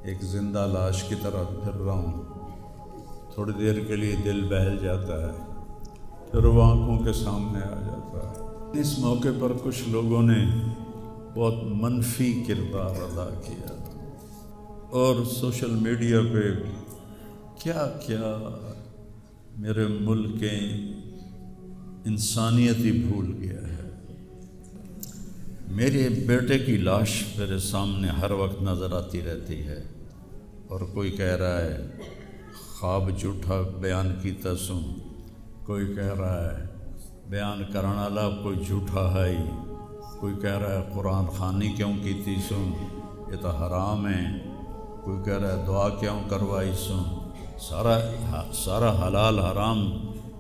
ایک زندہ لاش کی طرح پھر رہا ہوں۔ تھوڑی دیر کے لیے دل بہل جاتا ہے، پھر وہ آنکھوں کے سامنے آ جاتا ہے۔ اس موقع پر کچھ لوگوں نے بہت منفی کردار ادا کیا اور سوشل میڈیا پہ کیا کیا میرے ملک کے انسانیت ہی بھول گیا ہے۔ میرے بیٹے کی لاش میرے سامنے ہر وقت نظر آتی رہتی ہے، اور کوئی کہہ رہا ہے خواب جھوٹا بیان کیتا سوں، کوئی کہہ رہا ہے بیان کرنے والا کوئی جھوٹا ہے ہی، کوئی کہہ رہا ہے قرآن خوانی کیوں کیتی سوں، یہ تو حرام ہے، کوئی کہہ رہا ہے دعا کیوں کروائی سوں۔ سارا حلال حرام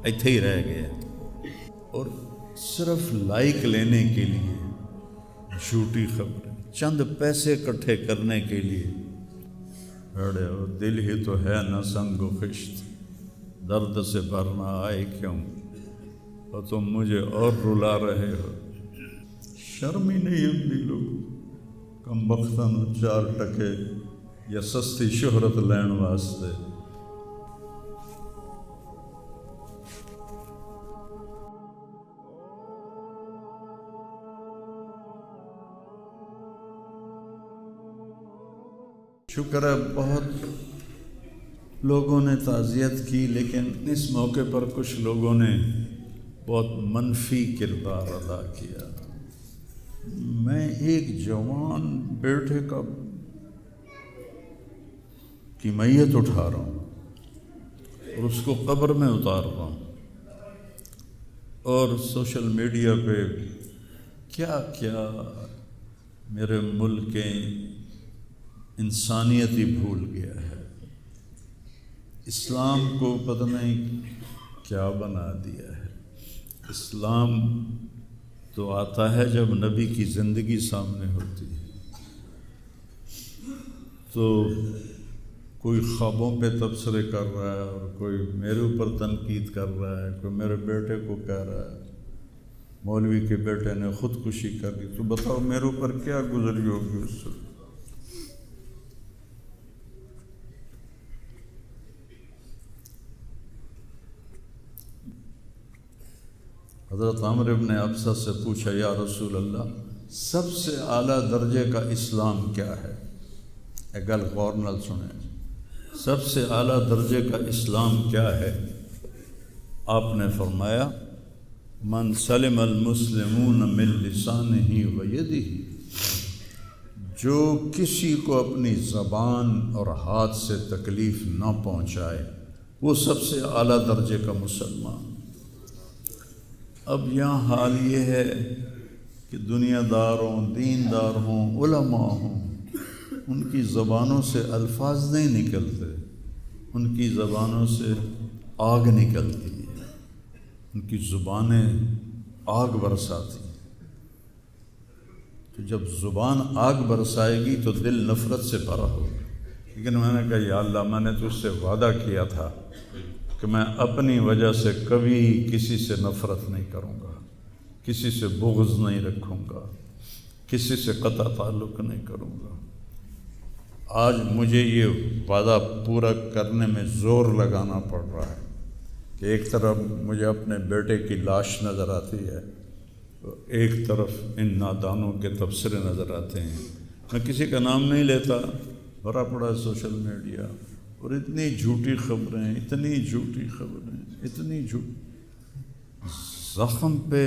ایتھے ہی رہ گیا، اور صرف لائک لینے کے لیے جھوٹی خبریں، چند پیسے اکٹھے کرنے کے لیے بڑے ہو۔ دل ہی تو ہے نہ سنگ و خشت، درد سے بھرنا آئے کیوں، اور تم مجھے اور رلا رہے ہو۔ شرم ہی نہیں آتی لوگوں، کم بختاں چار ٹکے یا سستی شہرت لین واسطے۔ شکر ہے بہت لوگوں نے تعزیت کی، لیکن اس موقع پر کچھ لوگوں نے بہت منفی کردار ادا کیا۔ میں ایک جوان بیٹے کی میت اٹھا رہا ہوں اور اس کو قبر میں اتار رہا ہوں، اور سوشل میڈیا پہ کیا کیا میرے ملک کے انسانیت ہی بھول گیا ہے۔ اسلام کو پتہ نہیں کیا بنا دیا ہے۔ اسلام تو آتا ہے جب نبی کی زندگی سامنے ہوتی ہے، تو کوئی خوابوں پہ تبصرے کر رہا ہے، اور کوئی میرے اوپر تنقید کر رہا ہے، کوئی میرے بیٹے کو کہہ رہا ہے مولوی کے بیٹے نے خودکشی کر لی، تو بتاؤ میرے اوپر کیا گزری ہوگی اس سے۔ حضرت عمرو ابن ابسہ سے پوچھا یا رسول اللہ، سب سے اعلیٰ درجے کا اسلام کیا ہے؟ ایک گل غور نال سنیں، سب سے اعلیٰ درجے کا اسلام کیا ہے؟ آپ نے فرمایا من سلم المسلمون من لسانہ و یدہ، جو کسی کو اپنی زبان اور ہاتھ سے تکلیف نہ پہنچائے وہ سب سے اعلیٰ درجے کا مسلمان۔ اب یہاں حال یہ ہے کہ دنیا دار ہوں، دیندار ہوں، علماء ہوں، ان کی زبانوں سے الفاظ نہیں نکلتے، ان کی زبانوں سے آگ نکلتی ہے، ان کی زبانیں آگ برساتی ہیں۔ تو جب زبان آگ برسائے گی تو دل نفرت سے بھرا ہوگا۔ لیکن میں نے کہا یا اللہ، میں نے تجھ سے وعدہ کیا تھا کہ میں اپنی وجہ سے کبھی کسی سے نفرت نہیں کروں گا، کسی سے بغض نہیں رکھوں گا، کسی سے قطع تعلق نہیں کروں گا۔ آج مجھے یہ وعدہ پورا کرنے میں زور لگانا پڑ رہا ہے کہ ایک طرف مجھے اپنے بیٹے کی لاش نظر آتی ہے، ایک طرف ان نادانوں کے تبصرے نظر آتے ہیں۔ میں کسی کا نام نہیں لیتا، بھرا پڑا ہے سوشل میڈیا، اور اتنی جھوٹی خبریں، اتنی جھوٹی خبریں، اتنی جھوٹ، زخم پہ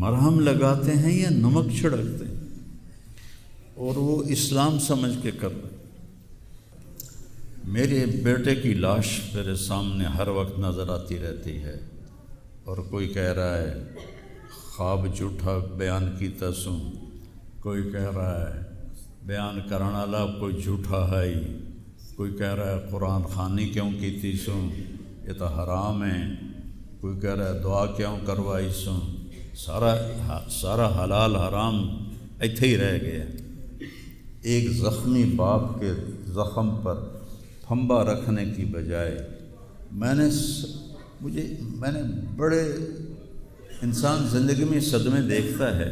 مرہم لگاتے ہیں یا نمک چھڑکتے ہیں، اور وہ اسلام سمجھ کے کر رہے ہیں۔ میرے بیٹے کی لاش میرے سامنے ہر وقت نظر آتی رہتی ہے، اور کوئی کہہ رہا ہے خواب جھوٹا بیان کیتا سوں، کوئی کہہ رہا ہے بیان کرنے والا کوئی جھوٹا ہے ہی، کوئی کہہ رہا ہے قرآن خوانی کیوں کیتی سوں، یہ تو حرام ہے، کوئی کہہ رہا ہے دعا کیوں کروائی سوں۔ سارا حلال حرام ایتھے ہی رہ گیا۔ ایک زخمی باپ کے زخم پر پھنبا رکھنے کی بجائے میں نے بڑے انسان زندگی میں صدمے دیکھتا ہے،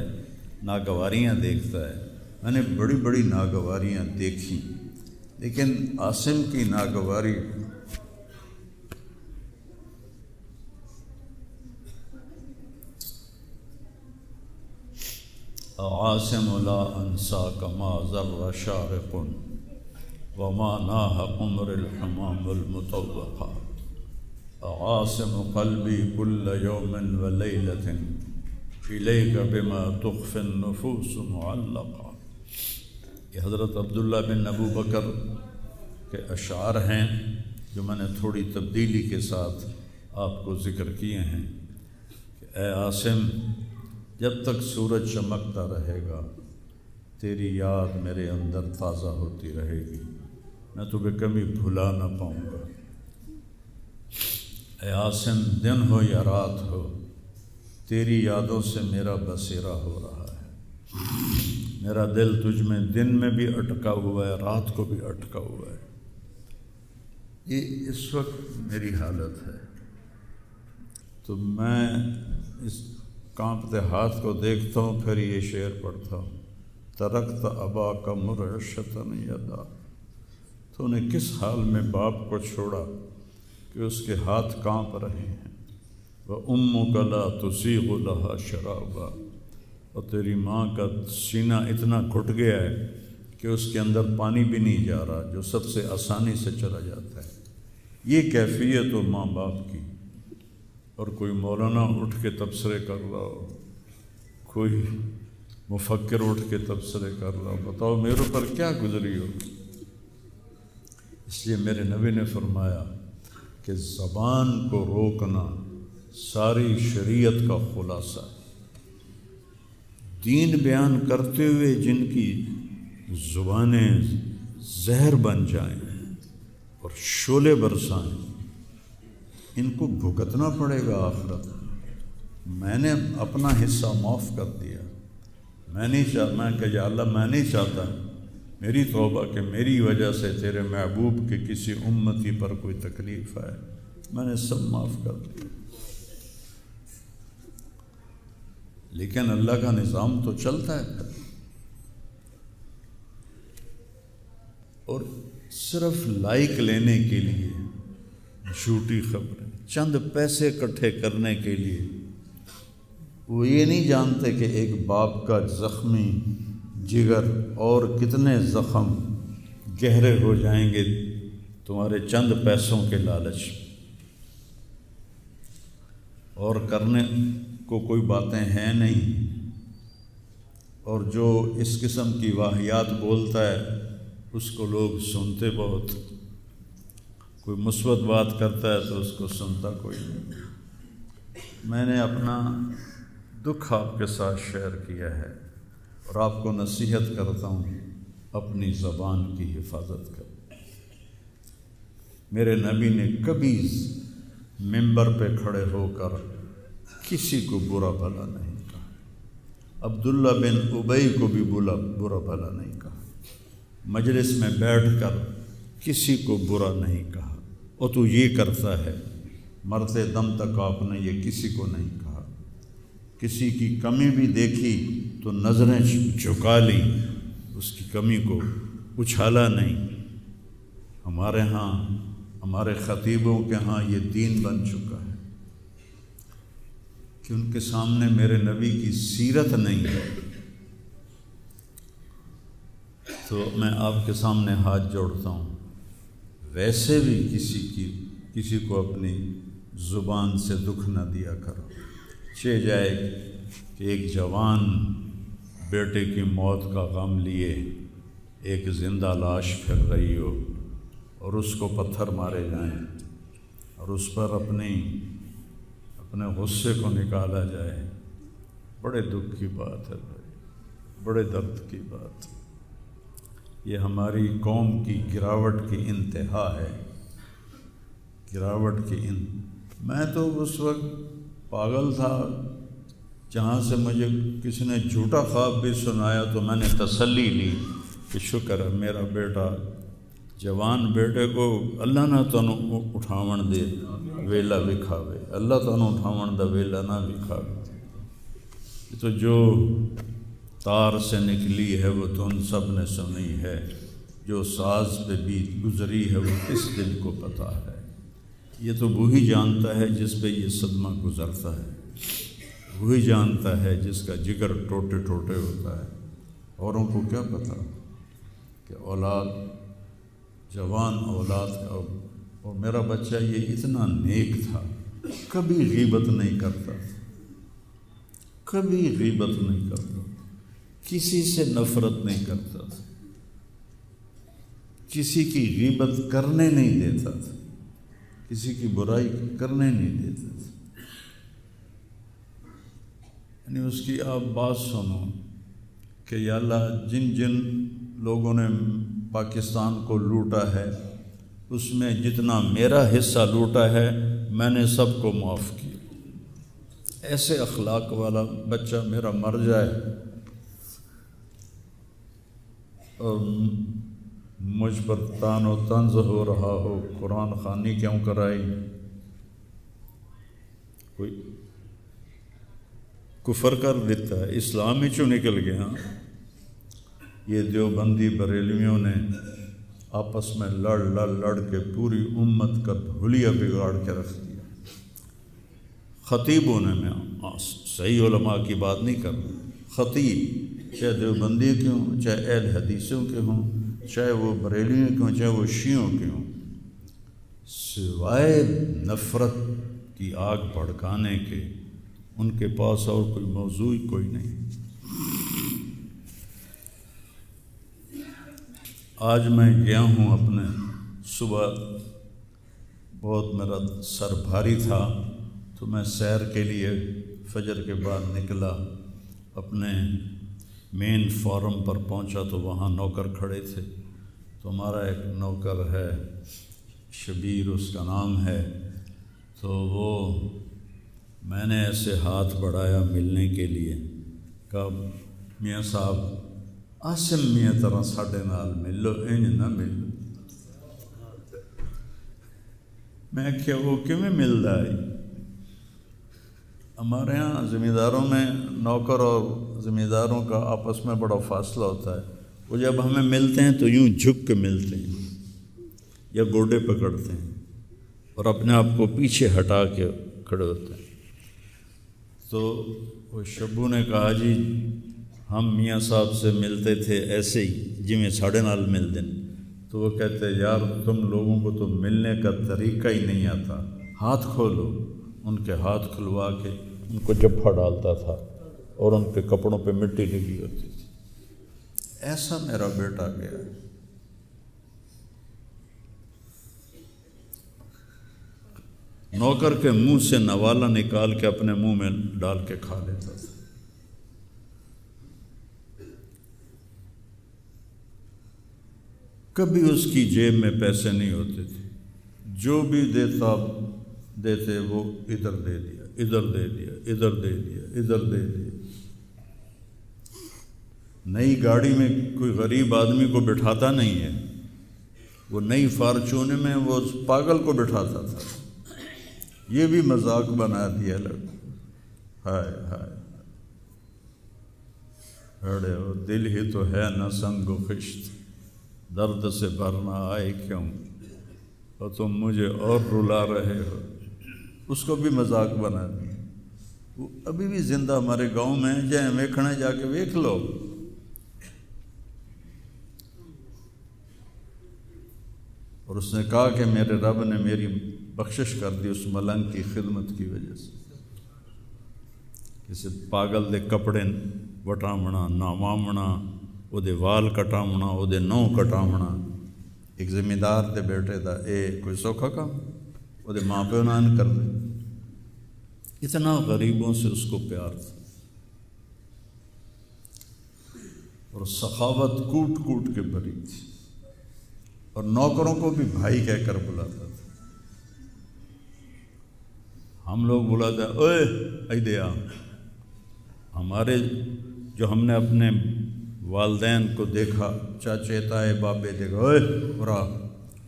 ناگواریاں دیکھتا ہے، میں نے بڑی بڑی ناگواریاں دیکھی، لیکن عاصم کی ناگواری عاصم لا انساک ما ذر شارق وما ناہ عمر الحمام المطوقہ عاصم قلبی کل یوم ولیلۃ الیک بما تخفی النفوس معلقہ۔ یہ حضرت عبداللہ بن ابو بکر کے اشعار ہیں جو میں نے تھوڑی تبدیلی کے ساتھ آپ کو ذکر کیے ہیں کہ اے عاصم، جب تک سورج چمکتا رہے گا تیری یاد میرے اندر تازہ ہوتی رہے گی، میں تمہیں کبھی بھلا نہ پاؤں گا۔ اے عاصم، دن ہو یا رات ہو تیری یادوں سے میرا بسیرا ہو رہا ہے، میرا دل تجھ میں دن میں بھی اٹکا ہوا ہے، رات کو بھی اٹکا ہوا ہے۔ یہ اس وقت میری حالت ہے۔ تو میں اس کانپتے ہاتھ کو دیکھتا ہوں، پھر یہ شعر پڑھتا ہوں، ترکت اباک مرعشۃ یدا، تو نے کس حال میں باپ کو چھوڑا کہ اس کے ہاتھ کانپ رہے ہیں، وَأُمُّكَ لَا تُسِيغُ لَهَا شَرَابًا، اور تیری ماں کا سینہ اتنا گھٹ گیا ہے کہ اس کے اندر پانی بھی نہیں جا رہا، جو سب سے آسانی سے چلا جاتا ہے۔ یہ کیفیت ہو ماں باپ کی، اور کوئی مولانا اٹھ کے تبصرے کر رہا ہو، کوئی مفکر اٹھ کے تبصرے کر رہا ہو، بتاؤ میرے اوپر کیا گزری ہو۔ اس لیے میرے نبی نے فرمایا کہ زبان کو روکنا ساری شریعت کا خلاصہ ہے۔ دین بیان کرتے ہوئے جن کی زبانیں زہر بن جائیں اور شعلے برسائیں، ان کو بھگتنا پڑے گا آخرت میں۔ میں نے اپنا حصہ معاف کر دیا، میں کہ یا اللہ میں نہیں چاہتا میری توبہ کہ میری وجہ سے تیرے محبوب کے کسی امتی پر کوئی تکلیف آئے، میں نے سب معاف کر دیا۔ لیکن اللہ کا نظام تو چلتا ہے، اور صرف لائک لینے کے لیے جھوٹی خبریں، چند پیسے اکٹھے کرنے کے لیے، وہ یہ نہیں جانتے کہ ایک باپ کا زخمی جگر اور کتنے زخم گہرے ہو جائیں گے تمہارے چند پیسوں کے لالچ، اور کرنے کو کوئی باتیں ہیں نہیں۔ اور جو اس قسم کی واہیات بولتا ہے اس کو لوگ سنتے بہت، کوئی مثبت بات کرتا ہے تو اس کو سنتا کوئی نہیں۔ میں نے اپنا دکھ آپ کے ساتھ شیئر کیا ہے، اور آپ کو نصیحت کرتا ہوں اپنی زبان کی حفاظت کر۔ میرے نبی نے کبھی منبر پہ کھڑے ہو کر کسی کو برا بھلا نہیں کہا، عبداللہ بن ابی کو بھی برا بھلا نہیں کہا، مجلس میں بیٹھ کر کسی کو برا نہیں کہا، اور تو یہ کرتا ہے، مرتے دم تک آپ نے یہ کسی کو نہیں کہا۔ کسی کی کمی بھی دیکھی تو نظریں جھکا لی، اس کی کمی کو اچھالا نہیں۔ ہمارے ہاں، ہمارے خطیبوں کے ہاں یہ دین بن چکا ہے کہ ان کے سامنے میرے نبی کی سیرت نہیں ہے، تو میں آپ کے سامنے ہاتھ جوڑتا ہوں، ویسے بھی کسی کو اپنی زبان سے دکھ نہ دیا کرو۔ چہ جائے کہ ایک جوان بیٹے کی موت کا غم لیے ایک زندہ لاش پھر رہی ہو، اور اس کو پتھر مارے جائیں، اور اس پر اپنے غصے کو نکالا جائے۔ بڑے دکھ کی بات ہے بھائی، بڑے درد کی بات۔ یہ ہماری قوم کی گراوٹ کی انتہا ہے، گراوٹ کی میں تو اس وقت پاگل تھا، جہاں سے مجھے کسی نے جھوٹا خواب بھی سنایا تو میں نے تسلی لی کہ شکر ہے میرا بیٹا، جوان بیٹے کو اللہ نہ تنوں اٹھاون دے ویلا وکھاوے، اللہ تنوں اٹھاون دا ویلا نہ وکھاوے۔ تو جو تار سے نکلی ہے وہ دھن سب نے سنی ہے، جو ساز پہ بیت گزری ہے وہ کس دل کو پتہ ہے۔ یہ تو وہی جانتا ہے جس پہ یہ صدمہ گزرتا ہے، وہی جانتا ہے جس کا جگر ٹوٹے ٹوٹے ہوتا ہے۔ اوروں کو کیا پتہ کہ اولاد، جوان اولاد کا، اور میرا بچہ یہ اتنا نیک تھا، کبھی غیبت نہیں کرتا، کبھی غیبت نہیں کرتا، کسی سے نفرت نہیں کرتا تھا، کسی کی غیبت کرنے نہیں دیتا تھا، کسی کی برائی کرنے نہیں دیتا تھا۔ یعنی اس کی آپ بات سنو کہ یا اللہ جن جن لوگوں نے پاکستان کو لوٹا ہے اس میں جتنا میرا حصہ لوٹا ہے میں نے سب کو معاف کیا۔ ایسے اخلاق والا بچہ میرا مر جائے اور مجھ پر تان و طنز ہو رہا ہو، قرآن خوانی کیوں کرائی، کوئی کفر کر دیتا ہے، اسلام ہی چوں نکل گیا۔ یہ دیوبندی بریلویوں نے آپس میں لڑ کے پوری امت کا بھولیا بگاڑ کے رکھ دیا۔ خطیبوں نے، میں صحیح علماء کی بات نہیں کر رہا، خطیب چاہے دیوبندی کے ہوں، چاہے اہل حدیثوں کے ہوں، چاہے وہ بریلیوں کے ہوں، چاہے وہ شیعوں کے ہوں، سوائے نفرت کی آگ بھڑکانے کے ان کے پاس اور کوئی موضوع کوئی نہیں۔ آج میں گیا ہوں اپنے، صبح بہت میرا سر بھاری تھا تو میں سیر کے لیے فجر کے بعد نکلا، اپنے مین فارم پر پہنچا تو وہاں نوکر کھڑے تھے، تو ہمارا ایک نوکر ہے شبیر اس کا نام ہے، تو وہ میں نے ایسے ہاتھ بڑھایا ملنے کے لیے، کہا میاں صاحب آسم میاں طرح ساڈے نال مل لو، انج نہ مل لو۔ میں کیا وہ کیویں ملدا ہے؟ ہمارے ہاں زمینداروں میں نوکر اور زمینداروں کا آپس میں بڑا فاصلہ ہوتا ہے، وہ جب ہمیں ملتے ہیں تو یوں جھک کے ملتے ہیں یا گوڈے پکڑتے ہیں اور اپنے آپ کو پیچھے ہٹا کے کھڑے ہوتے ہیں۔ تو وہ شبو نے کہا جی ہم میاں صاحب سے ملتے تھے ایسے ہی جی میں ساڑھے نال مل دیں، تو وہ کہتے یار تم لوگوں کو تو ملنے کا طریقہ ہی نہیں آتا، ہاتھ کھولو۔ ان کے ہاتھ کھلوا کے ان کو جپھا ڈالتا تھا اور ان کے کپڑوں پہ مٹی لگی ہوتی تھی۔ ایسا میرا بیٹا گیا۔ نوکر کے منہ سے نوالا نکال کے اپنے منہ میں ڈال کے کھا لیتا تھا۔ کبھی اس کی جیب میں پیسے نہیں ہوتے تھے، جو بھی دیتے وہ ادھر دے دیا، ادھر دے دیا، ادھر دے دیا، ادھر دے دیا۔ نئی گاڑی میں کوئی غریب آدمی کو بٹھاتا نہیں ہے، وہ نئی فارچونے میں وہ پاگل کو بٹھاتا تھا۔ یہ بھی مذاق بنا دیا لڑکا، ہائے ہائے ہڑے ہو دل ہی تو ہے نہ سنگ و خشت، درد سے بھرنا آئے کیوں اور تم مجھے اور رلا رہے ہو۔ اس کو بھی مذاق بنا دیا۔ وہ ابھی بھی زندہ ہمارے گاؤں میں جائیں ویکھنے جا کے ویکھ لو۔ اور اس نے کہا کہ میرے رب نے میری بخشش کر دی اس ملنگ کی خدمت کی وجہ سے۔ کسی پاگل دے کپڑے وٹامنا، ناوامنا، وہ دے وال کٹامنا، وہ دے نو کٹامنا، ایک زمیندار دے بیٹے دا اے کوئی سوکھا کام، وہ دے ماں پیو نہ کر دے۔ اتنا غریبوں سے اس کو پیار تھا اور سخاوت کوٹ کوٹ کے بھری تھی، اور نوکروں کو بھی بھائی کہہ کر بلاتا تھا۔ ہم لوگ بلاتے ہیں اوئے ایدے آ، ہمارے جو ہم نے اپنے والدین کو دیکھا، چاچے تائے بابے دیکھا، اوئے برا،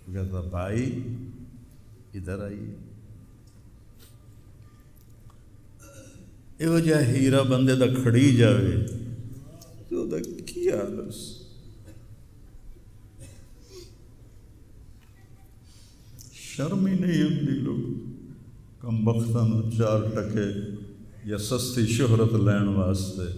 کہتا بھائی ادھر آئیے۔ یہ جا ہیرا بندے دا کھڑی جاوے تو دا کیا حالس، شرم ہی نہیں آتی لوگ کم بختاں نوں 4 ٹکے یا سستی شہرت لین واسطے